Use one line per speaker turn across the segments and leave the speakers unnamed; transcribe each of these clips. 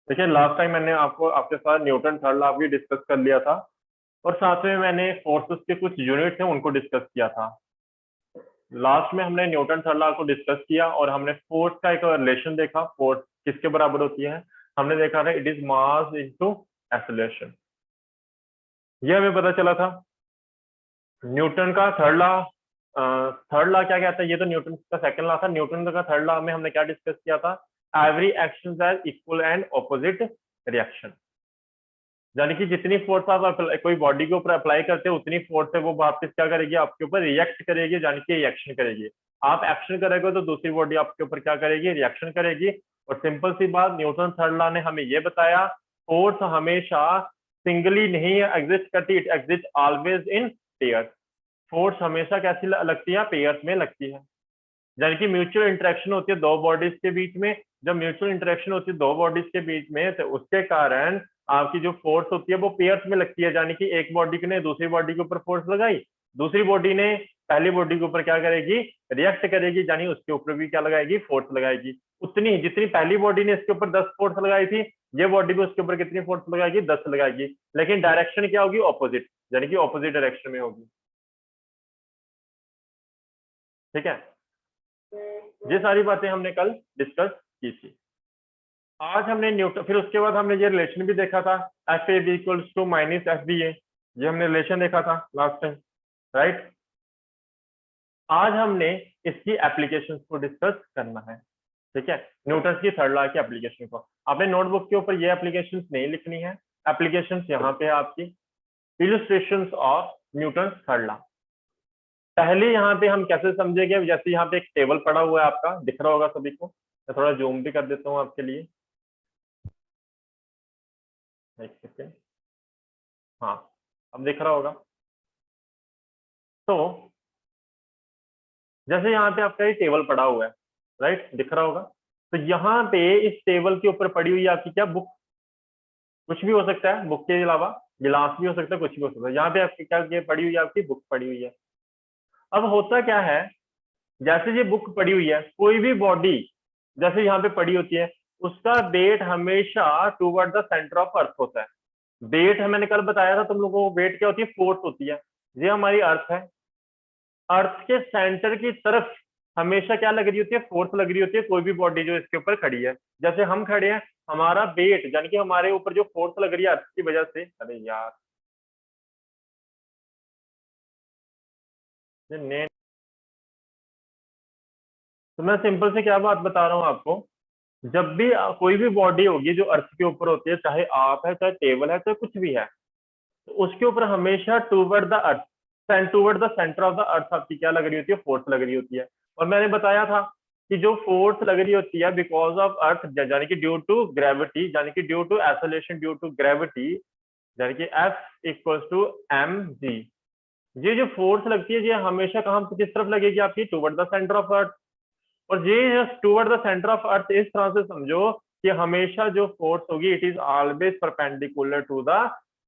देखिए last time मैंने आपको आपके साथ न्यूटन थर्ड लॉ भी डिस्कस कर लिया था और साथ में मैंने फोर्सेस के कुछ यूनिट थे उनको डिस्कस किया था। लास्ट में हमने न्यूटन थर्ड लॉ को डिस्कस किया और हमने फोर्स का एक रिलेशन देखा, फोर्स किसके बराबर होती है। हमने देखा था it is mass into acceleration. ये हमें पता चला था। न्यूटन का थर्ड लॉ क्या कहता है, ये तो न्यूटन का सेकंड लॉ था। न्यूटन का थर्ड लॉ में हमने क्या डिस्कस किया था, every action has equal and opposite reaction. यानी कि जितनी फोर्स आप कोई बॉडी के ऊपर अप्लाई करते हो उतनी फोर्स है वो वापस क्या करेगी, आपके ऊपर रिएक्ट करेगी, यानी कि रिएक्शन करेगी। आप एक्शन करेंगे तो दूसरी बॉडी आपके ऊपर क्या करेगी, रिएक्शन करेगी। और सिंपल सी बात, न्यूटन थर्ड लॉ ने हमें ये बताया फोर्स हमेशा सिंगली नहीं एग्जिस्ट करती, it exist always in pairs. Force हमेशा कैसी लगती है, पेयर्स में लगती है। यानी कि म्यूचुअल इंटरेक्शन होती है दो बॉडीज के बीच में। जब म्यूचुअल इंटरेक्शन होती है दो बॉडीज के बीच में तो उसके कारण आपकी जो फोर्स होती है वो पेयर्स में लगती है। यानी कि एक बॉडी ने दूसरी बॉडी के ऊपर फोर्स लगाई, दूसरी बॉडी ने पहली बॉडी के ऊपर क्या करेगी, रिएक्ट करेगी, यानी उसके ऊपर भी क्या लगाएगी, फोर्स लगाएगी। उतनी जितनी पहली बॉडी ने इसके ऊपर 10 फोर्स लगाई थी, ये बॉडी भी उसके ऊपर कितनी फोर्स लगाएगी, 10 लगाएगी। लेकिन डायरेक्शन क्या होगी, ऑपोजिट, यानी कि ऑपोजिट डायरेक्शन में होगी। ठीक है, ये सारी बातें हमने कल डिस्कस की थी। आज हमने न्यूटन, फिर उसके बाद हमने ये रिलेशन भी देखा था, F A B equals to minus F B A. ये हमने रिलेशन देखा था लास्ट टाइम, राइट। आज हमने इसकी एप्लीकेशन को डिस्कस करना है। ठीक है, न्यूटन की थर्ड लॉ की एप्लीकेशन को आपने नोटबुक के ऊपर ये एप्लीकेशन नहीं लिखनी है, एप्लीकेशन यहाँ पे आपकी illustration of Newton third law. पहले यहाँ पे हम कैसे समझेंगे, जैसे यहाँ पे एक टेबल पड़ा हुआ है, आपका दिख रहा होगा सभी को। मैं थोड़ा जूम भी कर देता हूँ आपके लिए, एक सेकेंड। हाँ, अब दिख रहा होगा। तो जैसे यहाँ पे आपका ये टेबल पड़ा हुआ है, राइट, दिख रहा होगा। तो यहाँ पे इस टेबल के ऊपर पड़ी हुई है आपकी क्या, बुक। कुछ भी हो सकता है, बुक के अलावा गिलास भी हो सकता है, कुछ भी हो सकता है। यहाँ पे आपकी क्या पड़ी हुई है, आपकी बुक पड़ी हुई है। अब होता क्या है, जैसे ये बुक पड़ी हुई है, कोई भी बॉडी जैसे यहाँ पे पड़ी होती है, उसका वेट हमेशा टूवर्ड द सेंटर ऑफ अर्थ होता है। वेट है, मैंने कल बताया था तुम लोगों को, वेट क्या होती है, फोर्स होती है। ये हमारी अर्थ है, अर्थ के सेंटर की तरफ हमेशा क्या लग रही होती है, फोर्स लग रही होती है, कोई भी बॉडी जो इसके ऊपर खड़ी है। जैसे हम खड़े हैं, हमारा वेट यानी कि हमारे ऊपर जो फोर्स लग रही है अर्थ की वजह से, अरे यार ने तो मैं सिंपल से क्या बात बता रहा हूँ आपको, जब भी कोई भी बॉडी होगी जो अर्थ के ऊपर होती है, चाहे आप है, चाहे टेबल है, चाहे कुछ भी है, तो उसके ऊपर हमेशा toward the earth, toward the centre of the अर्थ आपकी क्या लग रही होती है, फोर्स लग रही होती है। और मैंने बताया था कि जो फोर्स लग रही होती है बिकॉज ऑफ अर्थ, यानी कि ड्यू टू ग्रेविटी, यानी कि due to acceleration due to gravity, यानी कि F equals to M G. ये जो फोर्स लगती है ये हमेशा कहाँ, किस तरफ लगेगी, आपकी toward the centre of earth. और ये toward the centre of earth इस तरह से समझो कि हमेशा जो फोर्स होगी it is always perpendicular to the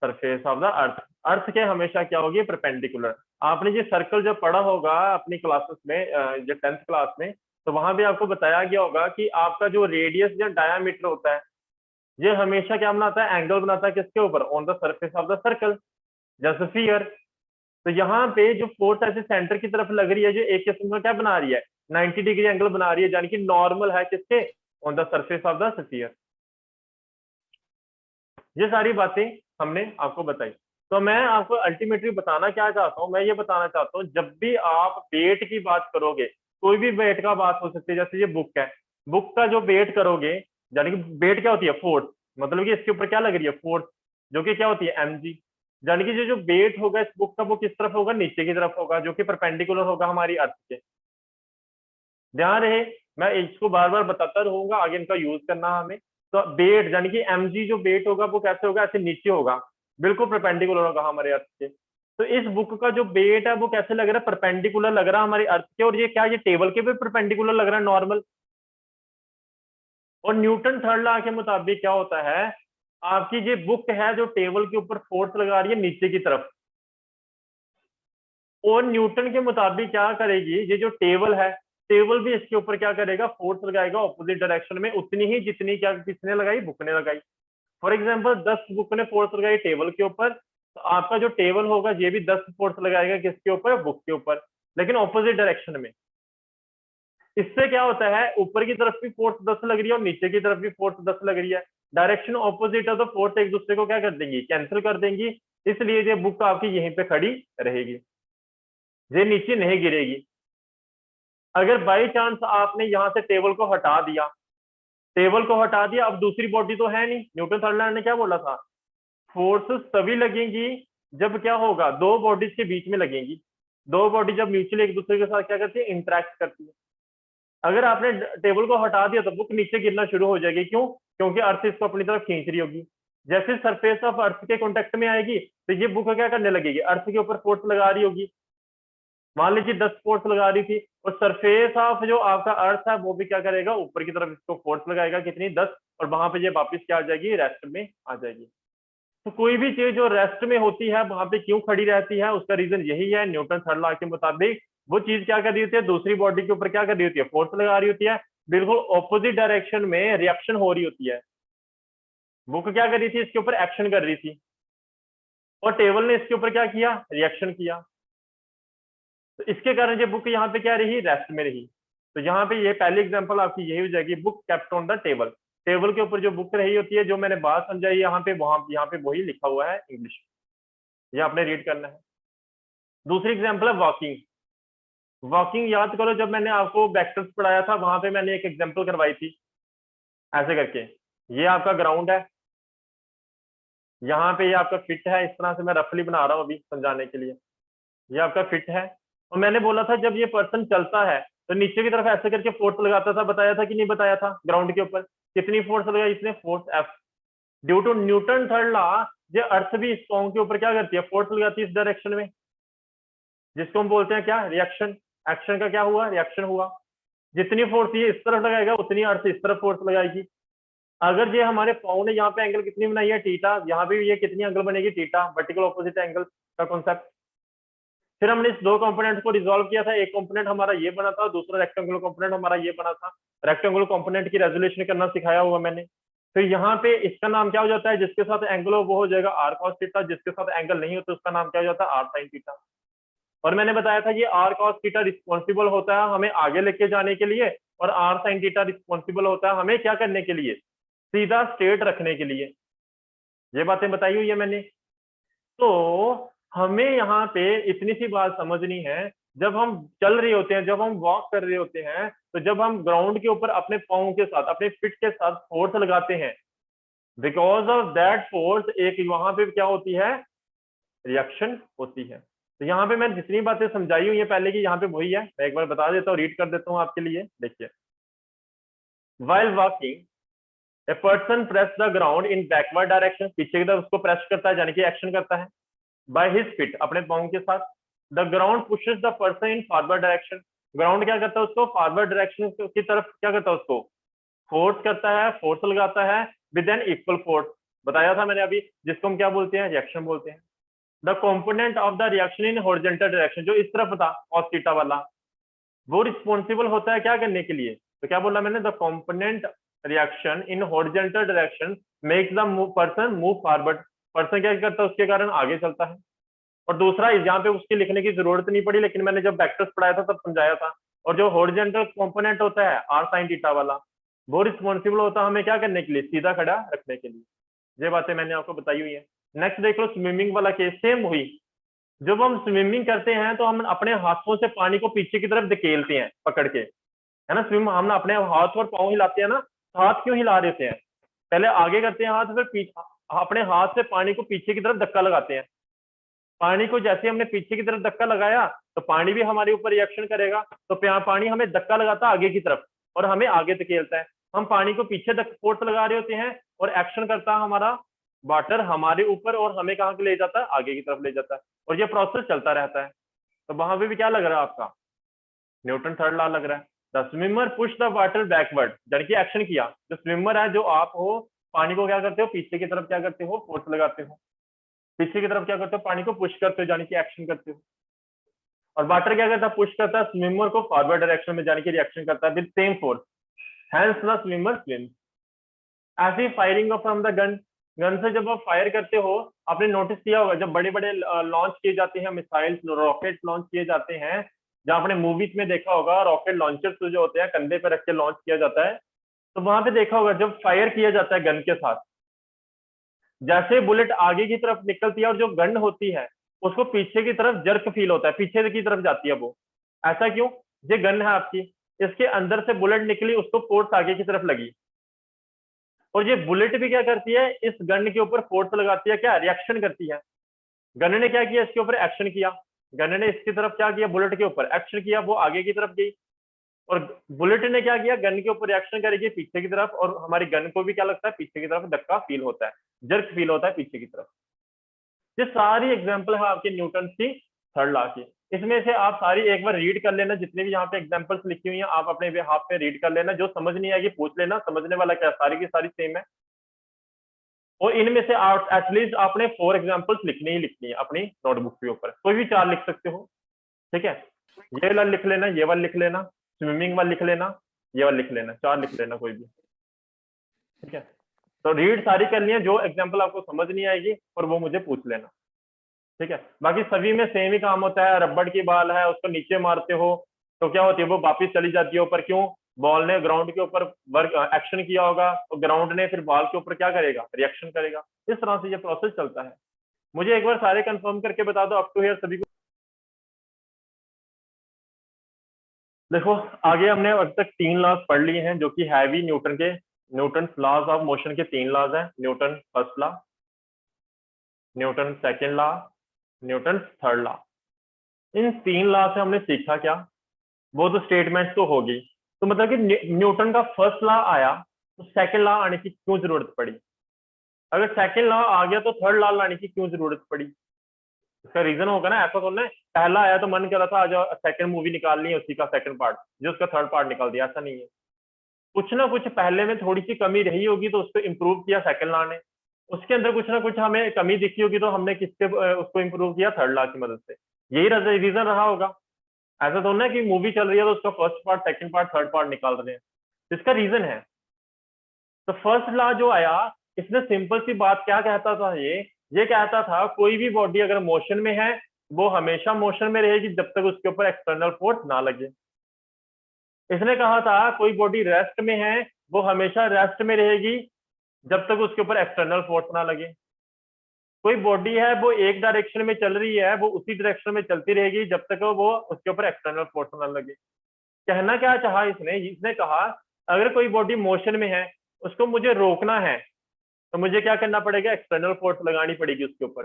surface of the earth. Earth के हमेशा क्या होगी, परपेंडिकुलर। आपने ये सर्कल जब पढ़ा होगा अपनी क्लासेस में, जो 10th क्लास में, तो वहां भी आपको बताया गया होगा कि आपका जो रेडियस या डायामीटर होता है, ये हमेशा क्या बनाता है, एंगल बनाता है किसके ऊपर, on the surface of the circle, जैसे स्फीयर। तो यहाँ पे जो फोर्स ऐसे सेंटर की तरफ लग रही है, जो एक किस्म का क्या बना रही है, 90 डिग्री एंगल बना रही है, यानी कि नॉर्मल है किसके, on the surface of the sphere. ये सारी बातें हमने आपको बताई। तो मैं आपको अल्टीमेटली बताना क्या चाहता हूँ, मैं ये बताना चाहता हूँ जब भी आप वेट की बात करोगे, कोई भी वेट का बात हो सकती है, जैसे ये बुक है, बुक का जो वेट करोगे, यानी कि वेट क्या होती है, फोर्स, मतलब कि इसके ऊपर क्या लग रही है, फोर्स, जो कि क्या होती है, एम जी। यानी कि जो वेट होगा इस बुक का वो किस तरफ होगा, नीचे की तरफ होगा, जो कि परपेंडिकुलर होगा हमारी अर्थ के। ध्यान रहे, मैं इसको बार बार बताता रहूंगा, आगे इनका यूज करना हमें। तो वेट यानी कि एम जी जो वेट होगा वो कैसे होगा, ऐसे नीचे होगा, बिल्कुल परपेंडिकुलर होगा हमारे अर्थ के। तो इस बुक का जो वेट है वो कैसे लग रहा है, परपेंडिकुलर लग रहा है हमारी अर्थ के। और ये क्या, ये टेबल के भी परपेंडिकुलर लग रहा है, नॉर्मल। और न्यूटन थर्ड लॉ के मुताबिक क्या होता है, आपकी ये बुक है जो टेबल के ऊपर फोर्स लगा रही है नीचे की तरफ, और न्यूटन के मुताबिक क्या करेगी, ये जो टेबल है, टेबल भी इसके ऊपर क्या करेगा, फोर्स लगाएगा ऑपोजिट डायरेक्शन में, उतनी ही जितनी क्या किसने लगाई, बुक ने लगाई। फॉर एग्जाम्पल 10 बुक ने फोर्स लगाई टेबल के ऊपर, तो आपका जो टेबल होगा ये भी 10 फोर्स लगाएगा किसके ऊपर, बुक के ऊपर, लेकिन ऑपोजिट डायरेक्शन में। इससे क्या होता है, ऊपर की तरफ भी फोर्स 10 लग रही है और नीचे की तरफ भी फोर्स 10 लग रही है, डायरेक्शन ऑपोजिट है तो फोर्स एक दूसरे को क्या कर देंगी, कैंसिल कर देंगी, इसलिए ये बुक आपकी यहीं पे खड़ी रहेगी, ये नीचे नहीं गिरेगी। अगर बाई चांस आपने यहाँ से टेबल को हटा दिया, टेबल को हटा दिया, अब दूसरी बॉडी तो है नहीं, न्यूटन थर्ड लॉ ने क्या बोला था, फोर्सेस तभी लगेंगी जब क्या होगा, दो बॉडीज के बीच में लगेंगी, दो बॉडी जब म्यूचुअली एक दूसरे के साथ क्या करती है, इंटरेक्ट करती है। अगर आपने टेबल को हटा दिया तो बुक नीचे गिरना शुरू हो जाएगी, क्यों, क्योंकि अर्थ इसको अपनी तरफ खींच रही होगी। जैसे सरफेस ऑफ अर्थ के कॉन्टेक्ट में आएगी तो ये बुक क्या करने लगेगी, अर्थ के ऊपर फोर्स लगा रही होगी, मान लीजिए 10 फोर्स लगा रही थी, और सरफेस ऑफ जो आपका अर्थ है वो भी क्या करेगा, ऊपर की तरफ इसको फोर्स लगाएगा, कितनी, 10, और वहां पे ये वापस क्या आ जाएगी, रेस्ट में आ जाएगी। तो कोई भी चीज जो रेस्ट में होती है वहां पे क्यों खड़ी रहती है, उसका रीजन यही है, न्यूटन थर्ड लॉ के मुताबिक वो चीज क्या कर रही होती है, दूसरी बॉडी के ऊपर क्या कर रही होती है, फोर्स लगा रही होती है, बिल्कुल ऑपोजिट डायरेक्शन में रिएक्शन हो रही होती है। बुक क्या कर रही थी, इसके ऊपर एक्शन कर रही थी, और टेबल ने इसके ऊपर क्या किया, रिएक्शन किया, तो इसके कारण ये बुक यहाँ पे क्या रही, रेस्ट में रही। तो यहाँ पे ये पहली एग्जांपल आपकी यही हो जाएगी, book kept on the table, table के ऊपर जो बुक रही होती है, जो मैंने बात समझाई यहाँ पे, वहां यहाँ पे वही लिखा हुआ है इंग्लिश, ये आपने रीड करना है। दूसरी एग्जांपल है वॉकिंग। वॉकिंग याद करो, जब मैंने आपको वेक्टर्स पढ़ाया था वहां पे मैंने एक एग्जांपल करवाई थी, ऐसे करके, ये आपका ग्राउंड है, यहाँ पे ये आपका फिट है, इस तरह से मैं रफली बना रहा हूँ अभी समझाने के लिए, ये आपका फिट है, और मैंने बोला था जब ये पर्सन चलता है तो नीचे की तरफ ऐसे करके फोर्स लगाता था, बताया था कि नहीं बताया था, ग्राउंड के ऊपर कितनी फोर्स लगाई इसने, force F. Due to Newton third law ये अर्थ भी इस पाँव के ऊपर क्या करती है, फोर्स लगाती है इस डायरेक्शन में, जिसको हम बोलते हैं क्या, रिएक्शन। एक्शन का क्या हुआ, रिएक्शन हुआ। जितनी फोर्स ये इस तरफ लगाएगा उतनी अर्थ इस तरफ फोर्स लगाएगी। अगर ये हमारे पाँव ने यहाँ पे एंगल कितनी बनाई है, थीटा, यहाँ पे ये कितनी एंगल बनेगी, थीटा, वर्टिकल ऑपोजिट एंगल का कॉन्सेप्ट। फिर हमने इस दो कंपोनेंट को रिजॉल्व किया था, एक कंपोनेंट हमारा ये बना था, दूसरा रेक्टेंगुलर कंपोनेंट हमारा ये बना था। रेक्टेंगुलर कंपोनेंट की रेजोल्यूशन करना सिखाया हुआ मैंने। तो यहाँ पे इसका नाम क्या हो जाता है, जिसके साथ एंगल हो वो हो जाएगा आर कॉस थीटा, जिसके साथ एंगल नहीं हो तो उसका नाम क्या हो जाता है, आर साइन थीटा। और मैंने बताया था ये आर कॉस थीटा रिस्पॉन्सिबल होता है हमें आगे लेके जाने के लिए, और आर साइन थीटा रिस्पॉन्सिबल होता है हमें क्या करने के लिए, सीधा स्ट्रेट रखने के लिए। ये बातें बताई हुई है मैंने। तो हमें यहाँ पे इतनी सी बात समझनी है, जब हम चल रहे होते हैं, जब हम वॉक कर रहे होते हैं, तो जब हम ग्राउंड के ऊपर अपने पाँव के साथ, अपने फिट के साथ फोर्स लगाते हैं, बिकॉज ऑफ दैट फोर्स एक वहां पे क्या होती है, रिएक्शन होती है। तो यहाँ पे मैं जितनी बातें समझाई हुई है पहले की, यहाँ पे वही है, मैं एक बार बता देता हूँ, रीड कर देता हूँ आपके लिए, देखिए। while walking a person press the ground in backward direction, पीछे की तरफ उसको प्रेस करता है, यानी कि एक्शन करता है, by his feet, अपने पाँव के साथ। the ground pushes the person in forward direction, ground क्या करता है उसको फॉरवर्ड डायरेक्शन की तरफ क्या करता है, उसको फोर्स करता है, फोर्स लगाता है विद एन इक्वल फोर्स, बताया था मैंने अभी, जिसको हम क्या बोलते हैं, रिएक्शन बोलते हैं। The component of the reaction in horizontal direction, जो इस तरफ था cos थीटा वाला, वो रिस्पॉन्सिबल होता है क्या करने के लिए, तो क्या बोला मैंने, the component reaction in horizontal direction makes the person move forward, person क्या करता है उसके कारण आगे चलता है। और दूसरा, यहाँ पे उसकी लिखने की जरूरत नहीं पड़ी, लेकिन मैंने जब वेक्टर्स पढ़ाया था तब समझाया था। और जो हॉरिजॉन्टल कंपोनेंट होता है आर साइन थीटा वाला, वो रिस्पॉन्सिबल होता है हमें क्या करने के लिए, सीधा खड़ा रखने के लिए। ये बातें मैंने आपको बताई हुई है। नेक्स्ट देख लो, स्विमिंग वाला केस, सेम हुई। जब हम स्विमिंग करते हैं तो हम अपने हाथों से पानी को पीछे की तरफ धकेलते हैं पकड़ के, है ना, स्विम, हम अपने हाथ और पाँव हिलाते हैं ना, हाथ क्यों हिला देते हैं, पहले आगे करते हैं हाथ, फिर पीछे अपने हाथ से पानी को पीछे की तरफ धक्का लगाते हैं। पानी को जैसे हमने पीछे की तरफ धक्का लगाया तो पानी भी हमारे ऊपर रिएक्शन करेगा, तो पानी हमें धक्का लगाता है आगे की तरफ और हमें आगे धकेलता है। हम पानी को पीछे फोर्स लगा रहे होते हैं और एक्शन करता है हमारा वाटर हमारे ऊपर, और हमें कहाँ ले जाता है, आगे की तरफ ले जाता है, और ये प्रोसेस चलता रहता है। तो वहां पे भी क्या लग रहा है आपका, न्यूटन थर्ड लॉ लग रहा है। The swimmer push the water backward, यानी कि एक्शन किया, जो स्विमर है, जो आप हो, पानी को क्या करते हो, पीछे की तरफ क्या करते हो, फोर्स लगाते हो, पीछे की तरफ क्या करते हो, पानी को पुश करते हो, यानी कि एक्शन करते हो। और वाटर क्या करता है, पुश करता है स्विमर को फॉरवर्ड डायरेक्शन में जाने की रिएक्शन करता है with same force, hence the swimmer swim. ऐसे ही firing from the gun, gun से जब आप फायर करते हो, आपने नोटिस किया होगा जब बड़े बड़े लॉन्च किए जाते हैं मिसाइल्स, रॉकेट लॉन्च किए जाते हैं, जहां आपने मूवीज में देखा होगा रॉकेट लॉन्चर जो होते हैं कंधे पे रख के लॉन्च किया जाता है, तो वहां पे देखा होगा जब फायर किया जाता है गन के साथ, जैसे बुलेट आगे की तरफ निकलती है और जो गन होती है उसको पीछे की तरफ जर्क फील होता है, पीछे की तरफ जाती है वो। ऐसा क्यों? ये गन है आपकी, इसके अंदर से बुलेट निकली, उसको फोर्स आगे की तरफ लगी, और ये बुलेट भी क्या करती है, इस गन के ऊपर फोर्स लगाती है, क्या रिएक्शन करती है। गन ने क्या किया, इसके ऊपर एक्शन किया, गन ने इसकी तरफ क्या किया, बुलेट के ऊपर एक्शन किया, वो आगे की तरफ गई, और बुलेट ने क्या किया, गन के ऊपर रिएक्शन करेगी पीछे की तरफ, और हमारी गन को भी क्या लगता है, पीछे की तरफ धक्का फील होता है, जर्क फील होता है पीछे की तरफ। ये सारी एग्जांपल है आपके न्यूटन की थर्ड लॉ की। इसमें से आप सारी एक बार रीड कर लेना, जितने भी यहाँ पे एग्जांपल्स लिखी हुई हैं आप अपने हाथ पे रीड कर लेना, जो समझ नहीं आएगी पूछ लेना, समझने वाला क्या, सारी की सारी सेम है। और इनमें से एटलीस्ट आपने 4 एग्जांपल्स लिखनी ही लिखनी है अपनी नोटबुक के ऊपर, कोई भी 4 लिख सकते हो, ठीक है। ये वाला लिख लेना, ये वाला लिख लेना, स्विमिंग वाला लिख लेना, ये वाला लिख लेना, 4 लिख लेना कोई भी, ठीक है। तो रीड सारी करनी है, जो एग्जाम्पल आपको समझ नहीं आएगी और वो मुझे पूछ लेना, ठीक है। बाकी सभी में सेम ही काम होता है, रबड़ की बॉल है, उसको नीचे मारते हो तो क्या होती है, वो वापस चली जाती है ऊपर, क्यों, बॉल ने ग्राउंड के ऊपर वर्क एक्शन किया होगा, तो ग्राउंड ने फिर बॉल के ऊपर क्या करेगा, रिएक्शन करेगा। इस तरह से ये प्रोसेस चलता है। मुझे एक बार सारे कंफर्म करके बता दो अप टू हियर सभी को। देखो आगे हमने अब तक 3 लॉज पढ़ लिए हैं जो कि हैवी न्यूटन के, न्यूटन लॉज ऑफ मोशन के 3 लॉज हैं, Newton first law, Newton second law, Newton third law. इन 3 लॉ से हमने सीखा क्या, वो तो स्टेटमेंट तो होगी, तो मतलब कि न्यूटन का फर्स्ट लॉ आया तो सेकंड लॉ आने की क्यों जरूरत पड़ी, अगर सेकंड लॉ आ गया तो थर्ड लॉ लाने की क्यों जरूरत पड़ी। इसका रीजन होगा ना, ऐसा तो नहीं पहला आया तो मन करा था आज सेकंड मूवी निकालनी है उसी का सेकंड पार्ट, जो उसका थर्ड पार्ट निकाल दिया, ऐसा नहीं है। कुछ ना कुछ पहले में थोड़ी सी कमी रही होगी तो उसको इम्प्रूव किया सेकंड लॉ ने, उसके अंदर कुछ ना कुछ हमें कमी दिखी होगी तो हमने किससे उसको इम्प्रूव किया, थर्ड लॉ की मदद से। यही रीजन रहा होगा। ऐसा तो ना कि मूवी चल रही है तो उसका first part second part third part निकाल रहे हैं, इसका रीजन है। तो फर्स्ट लॉ जो आया, इसने सिंपल सी बात क्या कहता था, ये कहता था कोई भी बॉडी अगर मोशन में है वो हमेशा मोशन में रहेगी जब तक उसके ऊपर एक्सटर्नल फोर्स ना लगे। इसने कहा था कोई बॉडी रेस्ट में है वो हमेशा रेस्ट में रहेगी जब तक उसके ऊपर एक्सटर्नल फोर्स ना लगे। कोई बॉडी है वो एक डायरेक्शन में चल रही है वो उसी डायरेक्शन में चलती रहेगी जब तक वो उसके ऊपर एक्सटर्नल फोर्स ना लगे। कहना क्या चाहा इसने, इसने कहा अगर कोई बॉडी मोशन में है उसको मुझे रोकना है तो मुझे क्या करना पड़ेगा, एक्सटर्नल फोर्स लगानी पड़ेगी उसके ऊपर।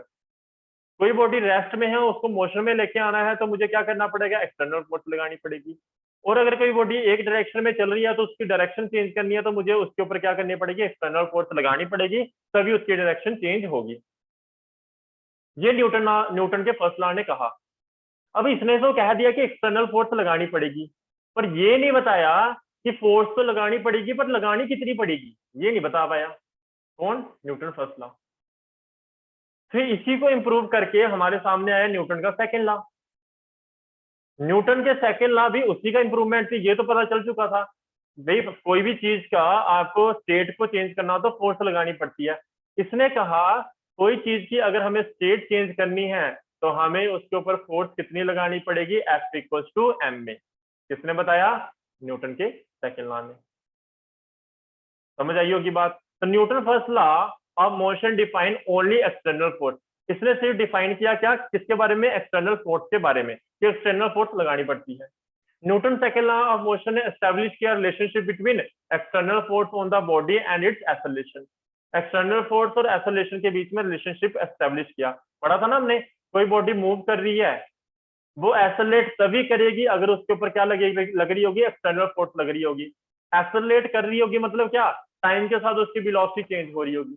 कोई बॉडी रेस्ट में है उसको मोशन में लेके आना है तो मुझे क्या करना पड़ेगा, एक्सटर्नल फोर्स लगानी पड़ेगी। और अगर कोई बॉडी एक डायरेक्शन में चल रही है तो उसकी डायरेक्शन चेंज करनी है तो मुझे उसके ऊपर क्या करनी पड़ेगी, एक्सटर्नल फोर्स लगानी पड़ेगी, तभी उसकी डायरेक्शन चेंज होगी। ये न्यूटन के फर्स्ट लॉ ने कहा। अब इसने तो कह दिया कि एक्सटर्नल फोर्स लगानी पड़ेगी, पर ये नहीं बताया कि फोर्स तो लगानी पड़ेगी पर लगानी कितनी पड़ेगी, ये नहीं बता पाया। कौन, न्यूटन फर्स्ट लॉ। फिर इसी को इंप्रूव करके हमारे सामने आया न्यूटन का सेकंड लॉ। न्यूटन के सेकंड लॉ भी उसी का इंप्रूवमेंट थी, ये तो पता चल चुका था भाई कोई भी चीज का आपको स्टेट को चेंज करना हो तो फोर्स लगानी पड़ती है। इसने कहा कोई चीज की अगर हमें स्टेट चेंज करनी है तो हमें उसके ऊपर फोर्स कितनी लगानी पड़ेगी, F इक्वल्स टू एम में। किसने बताया, न्यूटन के सेकंड लॉ ने। समझ आई होगी बात। तो Newton first law of motion define only external force, इसने सिर्फ डिफाइन किया क्या, किसके बारे में, एक्सटर्नल फोर्स के बारे में, कि एक्सटर्नल फोर्स लगानी पड़ती है। Newton second law of motion ने एस्टैब्लिश किया relationship between external force on the body and it's acceleration. External force और एक्सेलरेशन के बीच में रिलेशनशिप एस्टैब्लिश किया। पढ़ा था ना हमने, कोई बॉडी मूव कर रही है वो एक्सेलरेट तभी करेगी अगर उसके ऊपर क्या लग रही होगी, एक्सटर्नल फोर्स लग रही होगी। एक्सेलरेट कर रही होगी मतलब क्या, टाइम के साथ उसकी वेलोसिटी चेंज हो रही होगी।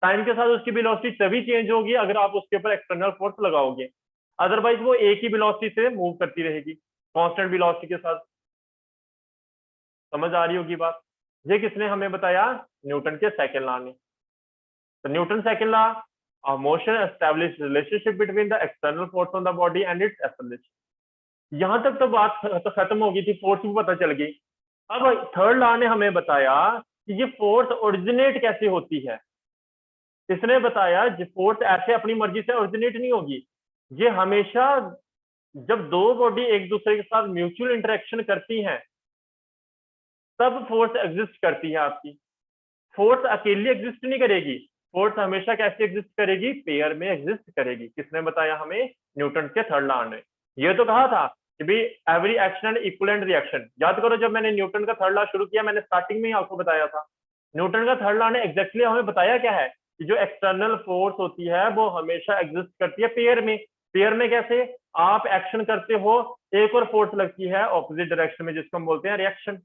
टाइम के साथ उसकी वेलोसिटी तभी चेंज होगी अगर आप उसके ऊपर एक्सटर्नल फोर्स लगाओगे, अदरवाइज वो एक ही वेलोसिटी से मूव करती रहेगी कांस्टेंट वेलोसिटी के साथ। समझ आ रही होगी बात। ये किसने हमें बताया, न्यूटन के सेकंड लॉ ने। तो Newton second law motion establish relationship between the external force on the body and it's establish. यहां तक तो बात तो खत्म हो गई थी, फोर्स भी पता चल गई। अब थर्ड लॉ ने हमें बताया कि ये फोर्स ओरिजिनेट कैसे होती है। इसने बताया कि फोर्स ऐसे अपनी मर्जी से ओरिजिनेट नहीं होगी, ये हमेशा जब दो बॉडी एक दूसरे के साथ म्यूचुअल इंटरेक्शन करती हैं तब फोर्स एग्जिस्ट करती है आपकी। फोर्स अकेली एग्जिस्ट नहीं करेगी, फोर्स हमेशा कैसे एग्जिस्ट करेगी, पेयर में एग्जिस्ट करेगी। किसने बताया हमें? न्यूटन के थर्ड लॉ ने। ये तो कहा था कि भाई every action and equivalent reaction. याद करो जब मैंने न्यूटन का थर्ड लॉ शुरू किया, मैंने स्टार्टिंग में ही आपको बताया था न्यूटन का थर्ड लॉ ने एग्जैक्टली हमें बताया क्या है कि जो एक्सटर्नल फोर्स होती है वो हमेशा एग्जिस्ट करती है पेयर में। पेयर में कैसे? आप एक्शन करते हो, एक और फोर्स लगती है ऑपोजिट डायरेक्शन में, जिसको हम बोलते हैं रिएक्शन।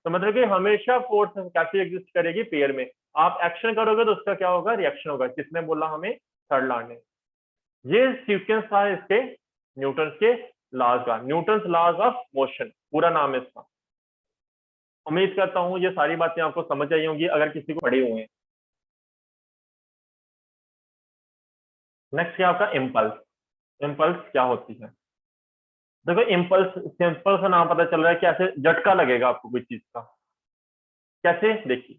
तो मतलब कि हमेशा फोर्स कैसे एग्जिस्ट करेगी? पेयर में। आप एक्शन करोगे तो उसका क्या होगा? रिएक्शन होगा। किसने बोला हमें? थर्ड लॉ ने। ये सीक्वेंस था इसके न्यूटन के लॉज का, न्यूटन लॉज ऑफ मोशन पूरा नाम है इसका। उम्मीद करता हूं ये सारी बातें आपको समझ आई होंगी अगर किसी को पढ़े हुए हैं। नेक्स्ट है आपका इम्पल्स। इम्पल्स क्या होती है? देखो इम्पल्स सिंपल सा नाम पता चल रहा है कि ऐसे झटका लगेगा आपको कोई चीज का। कैसे? देखिए,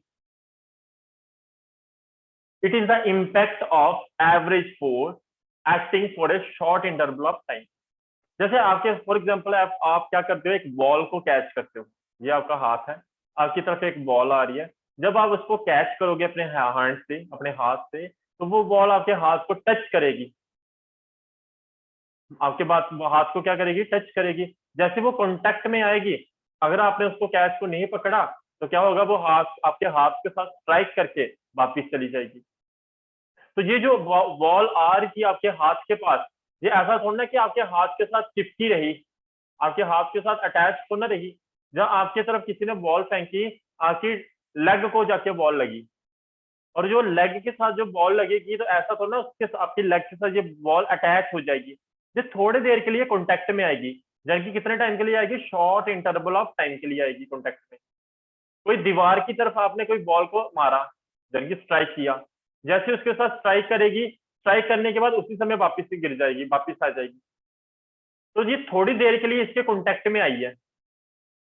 it is the impact of average force acting for a short interval of time. जैसे आपके फॉर एग्जाम्पल आप क्या करते हो, एक बॉल को कैच करते हो, ये आपका हाथ है, आपकी तरफ एक बॉल आ रही है। जब आप उसको कैच करोगे अपने हैंड से, अपने हाथ से, तो वो बॉल आपके हाथ को टच करेगी। आपके बात हाथ को क्या करेगी? टच करेगी। जैसे वो कांटेक्ट में आएगी, अगर आपने उसको कैच को नहीं पकड़ा तो क्या होगा? वो हाथ आपके हाथ के साथ स्ट्राइक करके वापिस चली जाएगी। तो ये जो बॉल आ रही थी आपके हाथ के पास, ये ऐसा थोड़ा ना कि आपके हाथ के साथ चिपकी रही, आपके हाथ के साथ अटैच तो ना रही। जब आपके तरफ किसी ने बॉल फेंकी, आपकी लेग को जाके बॉल लगी, और जो लेग के साथ जो बॉल लगेगी तो ऐसा तो ना उसके आपकी लेग के साथ ये बॉल अटैच हो जाएगी। ये थोड़ी देर के लिए कॉन्टेक्ट में आएगी, जबकि कितने टाइम के लिए आएगी? शॉर्ट इंटरवल ऑफ टाइम के लिए आएगी कॉन्टेक्ट में। कोई दीवार की तरफ आपने कोई बॉल को मारा, जबकि स्ट्राइक किया, जैसे उसके साथ स्ट्राइक करेगी, स्ट्राइक करने के बाद उसी समय वापिस से गिर जाएगी, वापिस आ जाएगी। तो ये थोड़ी देर के लिए इसके कॉन्टेक्ट में आई है,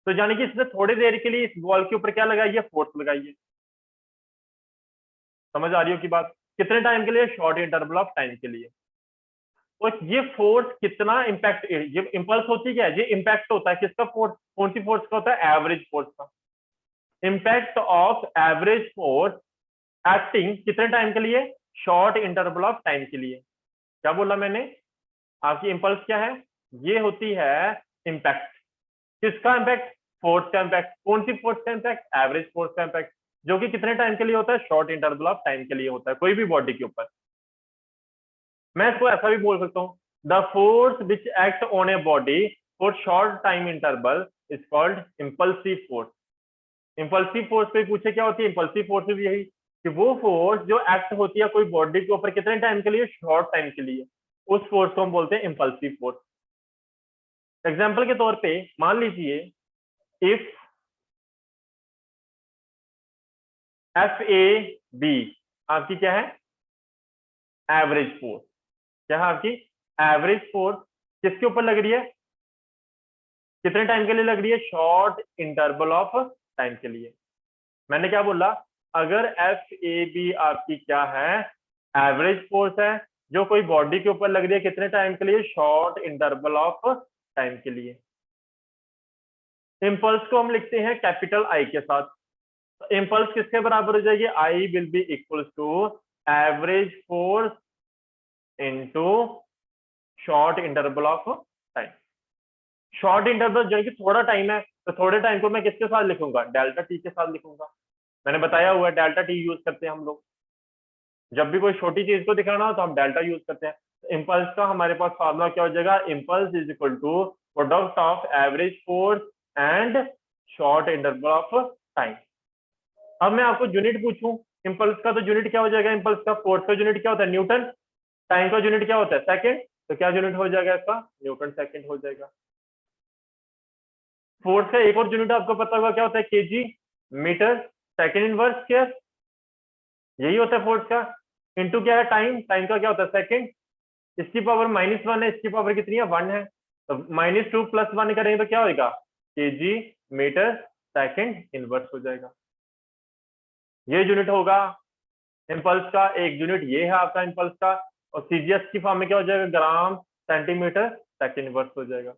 तो यानी कि इसने थोड़ी देर के लिए इस बॉल के ऊपर क्या लगाई है? फोर्स लगाई है। समझ आ रही हो की बात? कितने टाइम के लिए? शॉर्ट इंटरवल ऑफ टाइम के लिए। और ये फोर्स कितना इम्पैक्ट, ये इंपल्स होती क्या है? ये इम्पैक्ट होता है किसका? फोर्स। कौन सी फोर्स का होता है? एवरेज फोर्स का। Impact of average force acting कितने टाइम के लिए? शॉर्ट इंटरवल ऑफ टाइम के लिए। क्या बोला मैंने? आपकी इंपल्स क्या है? ये होती है इम्पैक्ट। किसका इम्पैक्ट? फोर्स का इम्पैक्ट। कौन सी फोर्स का इम्पैक्ट? एवरेज फोर्स का इम्पैक्ट, जो कि कितने टाइम के लिए होता है? शॉर्ट इंटरवल ऑफ टाइम के लिए होता है, कोई भी बॉडी के ऊपर। मैं इसको ऐसा भी बोल सकता हूँ, the force which act on a body for short time interval is called impulsive force. Impulsive force पे पूछे क्या होती है? इम्पल्सिव फोर्स भी यही कि वो फोर्स जो एक्ट होती है कोई बॉडी के ऊपर कितने टाइम के लिए? शॉर्ट टाइम के लिए, उस फोर्स को हम बोलते हैं इम्पल्सिव फोर्स। एग्जाम्पल के तौर पे मान लीजिए, इफ एफ ए बी आपकी क्या है? Average force. क्या है आपकी? एवरेज फोर्स किसके ऊपर लग रही है? कितने टाइम के लिए लग रही है? शॉर्ट इंटरवल ऑफ टाइम के लिए। मैंने क्या बोला? अगर एफ ए बी आपकी क्या है? एवरेज फोर्स है, जो कोई बॉडी के ऊपर लग रही है कितने टाइम के लिए? शॉर्ट इंटरवल ऑफ टाइम के लिए। इम्पल्स को हम लिखते हैं कैपिटल आई के साथ। तो इम्पल्स किसके बराबर हो जाएगी? I will be equal to average force into short interval of time. Short interval जो कि थोड़ा टाइम है, तो थोड़े टाइम को मैं किसके साथ लिखूंगा? डेल्टा टी के साथ लिखूंगा। मैंने बताया हुआ है डेल्टा टी यूज करते हैं हम लोग, जब भी कोई छोटी चीज को दिखाना हो तो हम डेल्टा यूज करते हैं। इम्पल्स का हमारे पास फॉर्मूला क्या हो जाएगा? Impulse is equal to product of average force and short interval of time. अब मैं आपको यूनिट पूछूं इम्पल्स का, तो यूनिट क्या हो जाएगा? इम्पल्स का फोर्स का यूनिट क्या होता है? न्यूटन। टाइम का यूनिट क्या होता है? सेकंड। तो क्या यूनिट हो जाएगा इसका? न्यूटन सेकंड हो जाएगा। फोर्स का एक और यूनिट आपको पता होगा क्या होता है? KG, metre second inverse square, यही होता है फोर्स का। इंटू क्या है टाइम, टाइम का क्या होता है सेकंड, इसकी पावर -1 है, इसकी पावर कितनी है 1 है, तो -2 + 1 करेंगे तो क्या होगा केजी मीटर सेकंड इनवर्स हो जाएगा। ये यूनिट होगा इम्पल्स का, एक यूनिट ये है आपका इम्पल्स का, और सीजीएस की फॉर्म में क्या हो जाएगा ग्राम सेंटीमीटर सेकंड इनवर्स हो जाएगा।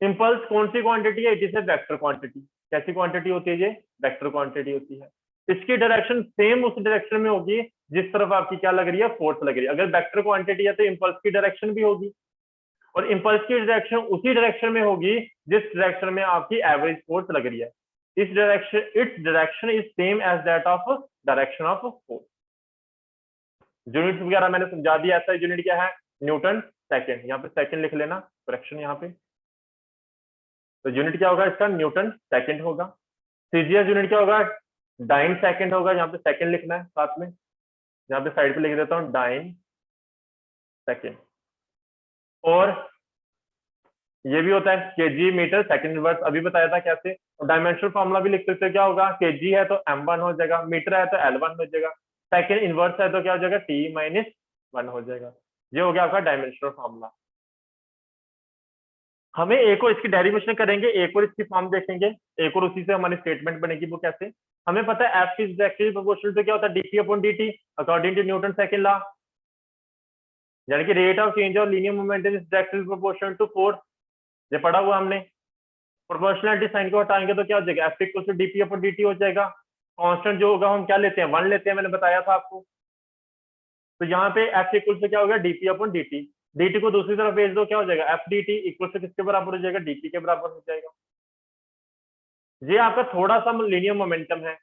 इम्पल्स कौन सी क्वांटिटी है, it is a vector quantity. कैसी क्वांटिटी होती है ये, वेक्टर क्वांटिटी होती है। इसकी डायरेक्शन सेम उस डायरेक्शन में होगी जिस तरफ आपकी क्या लग रही है फोर्स लग रही है। अगर वेक्टर क्वांटिटी है तो इम्पल्स की डायरेक्शन भी होगी, और इम्पल्स की डायरेक्शन उसी डायरेक्शन में होगी जिस डायरेक्शन में आपकी एवरेज फोर्स लग रही है। इस direction, its direction is same as that of direction of force. Unit वगैरह मैंने समझा दिया। ऐसा यूनिट क्या है न्यूटन सेकंड, यहाँ पे सेकंड लिख लेना, करेक्शन यहाँ पे। तो यूनिट क्या होगा इसका न्यूटन सेकंड होगा। सीजीएस यूनिट क्या होगा डाइन सेकंड होगा, यहाँ पे सेकंड लिखना है साथ में, यहाँ पे साइड पे लिख देता हूँ डाइन सेकंड। और ये भी होता है केजी मीटर सेकंड इनवर्स, अभी बताया था कैसे। और डायमेंशनल फॉर्मूला भी लिख सकते हो, क्या होगा केजी है तो m1 हो जाएगा, मीटर है तो L1 हो जाएगा, सेकंड इनवर्स है तो क्या हो जाएगा T-1 हो जाएगा। ये हो गया आपका डायमेंशनल फॉर्मूला। हमें एक और इसकी डेरिवेशन करेंगे, एक और इसकी फॉर्म देखेंगे, एक और उसी से हमारी स्टेटमेंट बनेगी। वो कैसे, हमें पता है F is directly proportional to क्या होता है dp/dt according to Newton second law, यानी कि rate of change of linear momentum is directly proportional to force. ये पढ़ा हुआ हमने। प्रोपोर्शनलिटी साइन को हटाएंगे तो क्या हो जाएगा F इक्वल टू dp/dt हो जाएगा। कांस्टेंट जो होगा हम क्या लेते हैं 1 लेते हैं, मैंने बताया था आपको। तो यहाँ पे F इक्वल टू क्या होगा dp/dt, dt को दूसरी तरफ भेज दो, क्या हो जाएगा F dt इक्वल टू किसके बराबर हो जाएगा dp के बराबर हो जाएगा। ये आपका थोड़ा सा लीनियर मोमेंटम है।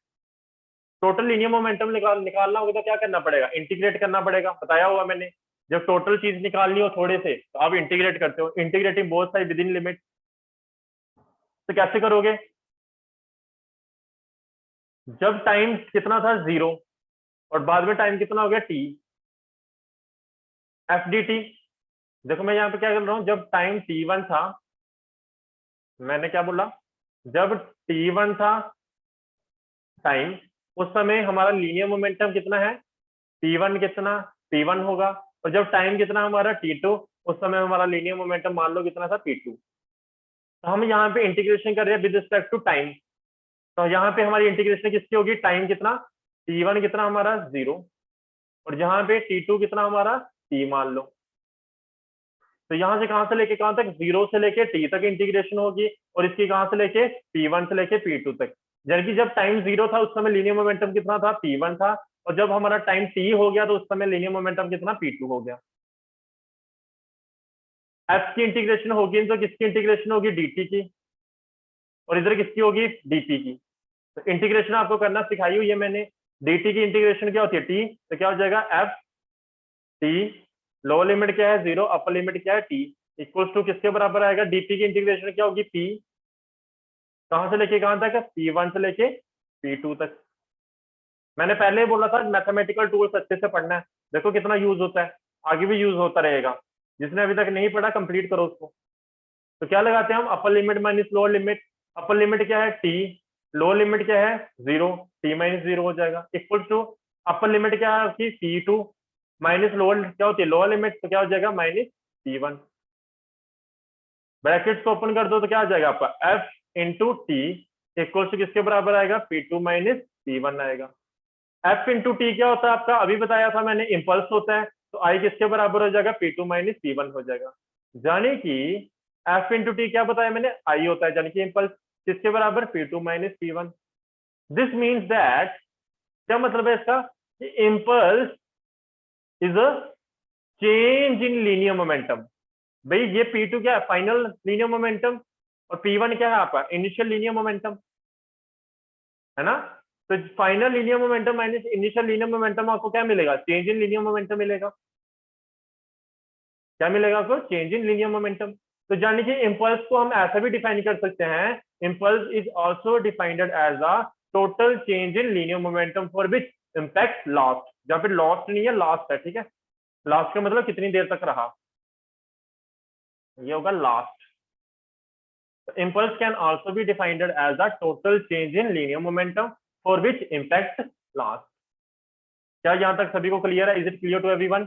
टोटल लीनियर मोमेंटम निकालना होगा तो क्या करना पड़ेगा इंटीग्रेट करना पड़ेगा, बताया हुआ मैंने। जब टोटल चीज निकालनी हो थोड़े से तो आप इंटीग्रेट करते हो, integrating both side with in limit. तो कैसे करोगे, जब टाइम कितना था 0 और बाद में टाइम कितना हो गया t, एफ डी टी। देखो मैं यहाँ पे क्या कर रहा हूँ, जब टाइम t1 था, मैंने क्या बोला, जब t1 था टाइम, उस समय हमारा लीनियर मोमेंटम कितना है t1 कितना p1 होगा, और जब टाइम कितना हमारा t2, उस समय हमारा लीनियर मोमेंटम मान लो कितना था p2। तो हम यहाँ पे इंटीग्रेशन कर रहे हैं विद रिस्पेक्ट टू टाइम। तो यहाँ पे हमारी इंटीग्रेशन किसकी होगी, टाइम कितना t1 कितना हमारा 0, और जहाँ पे t2 कितना हमारा t मान लो। तो यहाँ से कहां से लेके कहां तक 0 से लेके t तक इंटीग्रेशन होगी, और इसकी कहां से लेके p1 से लेके p2 तक। यानी कि जब टाइम 0 था उस समय लीनियर मोमेंटम कितना था p1 था, और जब हमारा टाइम t हो गया तो उस समय लीनियर मोमेंटम कितना p2 हो गया। f की इंटीग्रेशन होगी तो किसकी इंटीग्रेशन होगी dt की, और इधर किसकी होगी dt की। तो इंटीग्रेशन आपको करना सिखाई हुई है मैंने। dt की इंटीग्रेशन क्या होती है t, तो क्या हो जाएगा f t, लोअर लिमिट क्या है 0, अपर लिमिट क्या है t, इक्वल्स टू किसके बराबर आएगा dp की इंटीग्रेशन क्या होगी p, कहां से लेके कहां तक है p1 से लेके p2 तक। मैंने पहले ही बोला था मैथमेटिकल टूल्स अच्छे से पढ़ना है, देखो कितना यूज होता है, आगे भी यूज होता रहेगा। जिसने अभी तक नहीं पढ़ा कंप्लीट करो उसको। तो क्या लगाते हैं हम, upper limit minus lower limit. Upper limit क्या है t, लोअर लिमिट क्या है 0, t-0 हो जाएगा, इक्वल टू अपर लिमिट क्या है आपकी p2 माइनस लोअर क्या होती है लोअर लिमिट, तो क्या हो जाएगा -p1। ब्रैकेट्स को ओपन कर दो तो क्या आ जाएगा आपका f into T equal to किसके बराबर आएगा p2 माइनस p1 आएगा। f इंटू टी क्या होता है आपका, अभी बताया था मैंने, इंपल्स होता है, तो i किसके बराबर हो जाएगा p2 माइनस p1 हो जाएगा। यानी कि f इंटू टी क्या बताया मैंने, i होता है, यानी कि इंपल्स किसके बराबर p2 minus p1। This means that, क्या मतलब है इसका, impulse is a change in linear momentum. भाई ये P2 क्या है फाइनल लीनियर मोमेंटम, और P1 क्या है आपका इनिशियल लीनियर मोमेंटम, है ना। तो final linear momentum minus initial linear momentum आपको क्या मिलेगा, चेंज इन लीनियर मोमेंटम मिलेगा। क्या मिलेगा आपको, चेंज इन लीनियर मोमेंटम। तो यानी कि इंपल्स को हम ऐसा भी डिफाइन कर सकते हैं, impulse is also defined as a total change in linear momentum for which impact lost, जहाँ पे लॉस्ट नहीं है लास्ट है, ठीक है। लास्ट का मतलब कितनी देर तक रहा, ये होगा last. Impulse can also be defined as a total change in linear momentum for which impact lasts. क्या यहाँ तक सभी को क्लियर है? Is it clear to everyone?